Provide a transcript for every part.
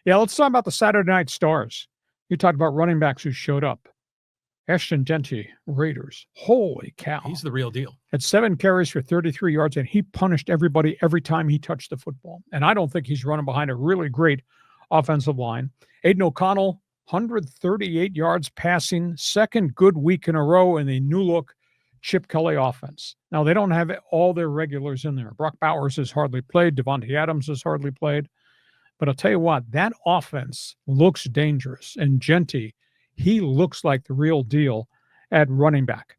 Yeah, let's talk about the Saturday night stars. You talked about running backs who showed up. Ashton, Jeanty, Raiders. Holy cow. He's the real deal. Had 7 carries for 33 yards, and he punished everybody every time he touched the football. And I don't think he's running behind a really great offensive line. Aiden O'Connell, 138 yards passing, second good week in a row in the new-look Chip Kelly offense. Now, they don't have all their regulars in there. Brock Bowers has hardly played. Devontae Adams has hardly played. But I'll tell you what, that offense looks dangerous. And Jeanty, he looks like the real deal at running back.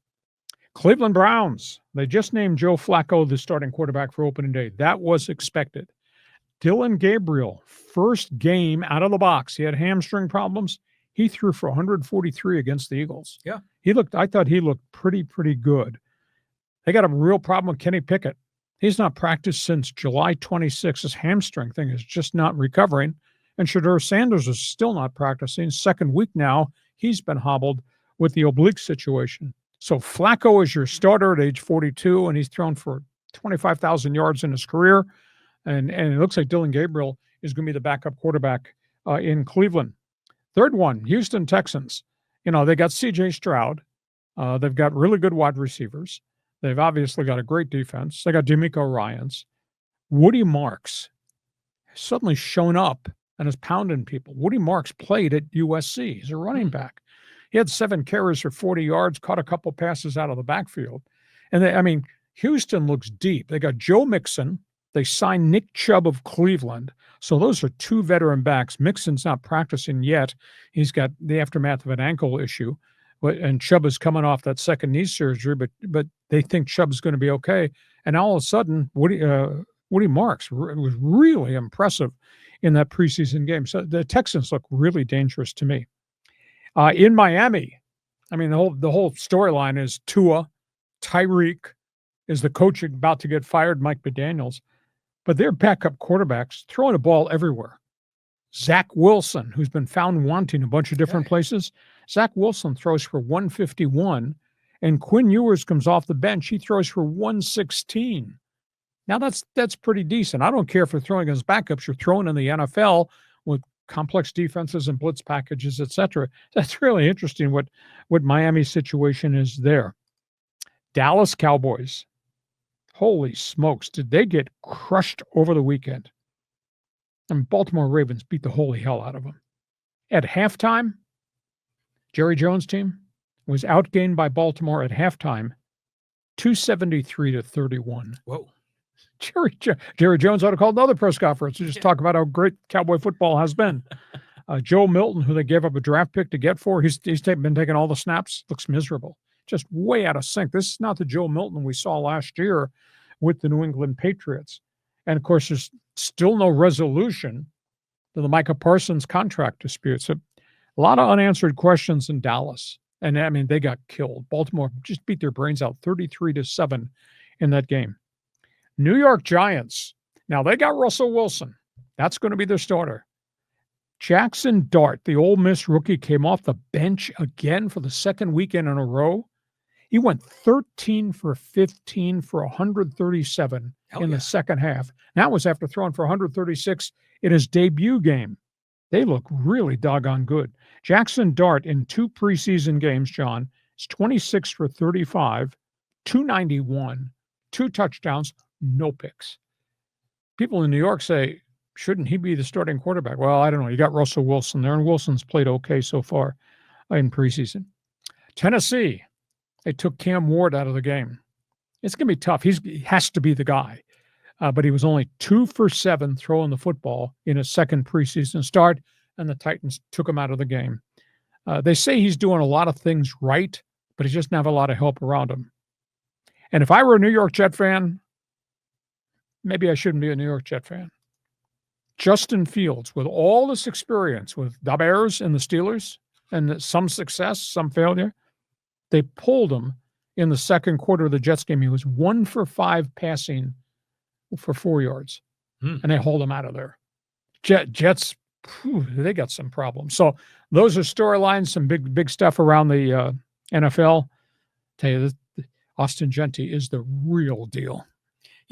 Cleveland Browns, they just named Joe Flacco the starting quarterback for opening day. That was expected. Dylan Gabriel, first game out of the box. He had hamstring problems. He threw for 143 against the Eagles. Yeah. I thought he looked pretty good. They got a real problem with Kenny Pickett. He's not practiced since July 26th. His hamstring thing is just not recovering. And Shedeur Sanders is still not practicing. Second week now, he's been hobbled with the oblique situation. So Flacco is your starter at age 42, and he's thrown for 25,000 yards in his career. And it looks like Dylan Gabriel is going to be the backup quarterback in Cleveland. Third one, Houston Texans. They got C.J. Stroud. They've got really good wide receivers. They've obviously got a great defense. They got DeMeco Ryans. Woody Marks has suddenly shown up and is pounding people. Woody Marks played at USC. He's a running back. He had 7 carries for 40 yards, caught a couple passes out of the backfield. And Houston looks deep. They got Joe Mixon. They signed Nick Chubb of Cleveland. So those are 2 veteran backs. Mixon's not practicing yet. He's got the aftermath of an ankle issue. And Chubb is coming off that second knee surgery, but they think Chubb's going to be okay. And all of a sudden, Woody Marks was really impressive in that preseason game. So the Texans look really dangerous to me. In Miami, the whole storyline is Tua, Tyreek, is the coach about to get fired, Mike McDaniels, but their backup quarterbacks throwing the ball everywhere. Zach Wilson, who's been found wanting a bunch of different places. Zach Wilson throws for 151, and Quinn Ewers comes off the bench. He throws for 116. Now that's pretty decent. I don't care if you're throwing as backups. You're throwing in the NFL with complex defenses and blitz packages, etc. That's really interesting what Miami's situation is there. Dallas Cowboys. Holy smokes, did they get crushed over the weekend? Baltimore Ravens beat the holy hell out of them. At halftime, Jerry Jones' team was outgained by Baltimore at halftime, 273-31. Whoa. Jerry Jones ought to call another press conference to just talk about how great Cowboy football has been. Joe Milton, who they gave up a draft pick to get for, he's been taking all the snaps, looks miserable. Just way out of sync. This is not the Joe Milton we saw last year with the New England Patriots. And, of course, there's still no resolution to the Micah Parsons contract dispute. So a lot of unanswered questions in Dallas. And, they got killed. Baltimore just beat their brains out 33-7 in that game. New York Giants. Now, they got Russell Wilson. That's going to be their starter. Jackson Dart, the Ole Miss rookie, came off the bench again for the second weekend in a row. He went 13 for 15 for 137 in the second half. That was after throwing for 136 in his debut game. They look really doggone good. Jackson Dart in 2 preseason games, John, is 26 for 35, 291, 2 touchdowns, no picks. People in New York say, shouldn't he be the starting quarterback? Well, I don't know. You got Russell Wilson there, and Wilson's played okay so far in preseason. Tennessee, they took Cam Ward out of the game. It's going to be tough. He has to be the guy. But he was only 2 for 7 throwing the football in his second preseason start, and the Titans took him out of the game. They say he's doing a lot of things right, but he just doesn't have a lot of help around him. And if I were a New York Jet fan, maybe I shouldn't be a New York Jet fan. Justin Fields, with all this experience with the Bears and the Steelers, and some success, some failure, they pulled him in the second quarter of the Jets game. He was 1 for 5 passing for 4 yards, and they hold him out of there. Jets, they got some problems. So those are storylines, some big stuff around the NFL. Tell you, Austin Jeanty is the real deal.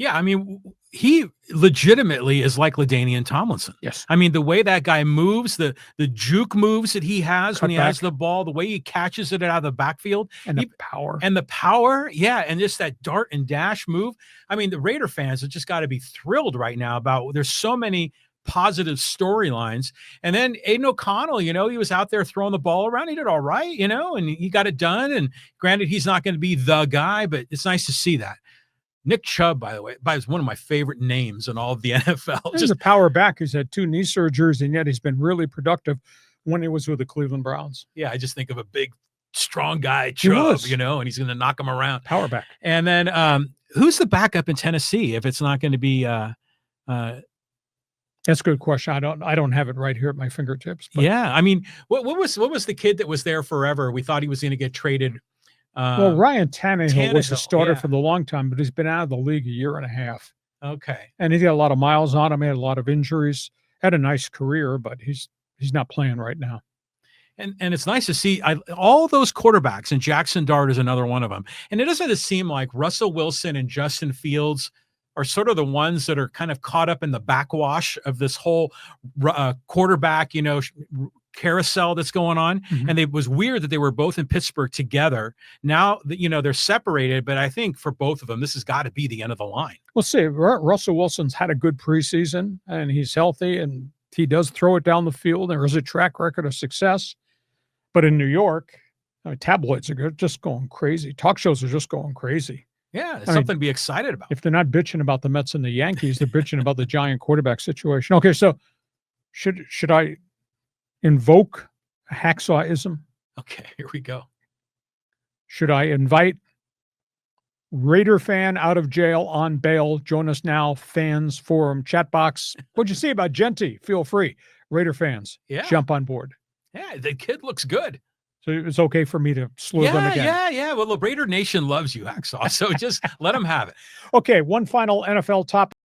Yeah, I mean, he legitimately is like LaDainian Tomlinson. Yes. I mean, the way that guy moves, the juke moves that he has Cut when he has back. the ball, the way he catches it out of the backfield, And the power. and the power, yeah, and just that dart and dash move. I mean, the Raider fans have just got to be thrilled right now about. There's so many positive storylines. And then Aiden O'Connell, he was out there throwing the ball around. He did all right, and he got it done. And granted, he's not going to be the guy, but it's nice to see that. Nick Chubb, by the way, is one of my favorite names in all of the NFL. He's a power back. He's had 2 knee surgeries, and yet he's been really productive when he was with the Cleveland Browns. Yeah, I just think of a big, strong guy, Chubb, and he's going to knock him around. Power back. And then who's the backup in Tennessee if it's not going to be that's a good question. I don't have it right here at my fingertips. But. Yeah, I mean, what was the kid that was there forever? We thought he was going to get traded. Well, Ryan Tannehill was a starter yeah. for the long time, but he's been out of the league a year and a half. Okay. And he got a lot of miles on him. He had a lot of injuries. Had a nice career, but he's not playing right now. And it's nice to see all those quarterbacks, and Jackson Dart is another one of them. And it doesn't seem like Russell Wilson and Justin Fields are sort of the ones that are kind of caught up in the backwash of this whole quarterback, carousel that's going on. Mm-hmm. And it was weird that they were both in Pittsburgh together. Now that they're separated, but I think for both of them, this has got to be the end of the line. We'll see. Russell Wilson's had a good preseason, and he's healthy, and he does throw it down the field. There is a track record of success. But in New York, tabloids are just going crazy. Talk shows are just going crazy. Yeah, it's something to be excited about. If they're not bitching about the Mets and the Yankees, they're bitching about the giant quarterback situation. Okay, so should I invoke a hacksawism? Okay, here we go. Should I invite Raider fan out of jail on bail? Join us now, fans forum chat box. What'd you see about Jeanty? Feel free. Raider fans, jump on board. Yeah, the kid looks good. So it's okay for me to slur them again. Yeah. Well, the Raider Nation loves you, Hacksaw. So just let them have it. Okay, one final NFL topic.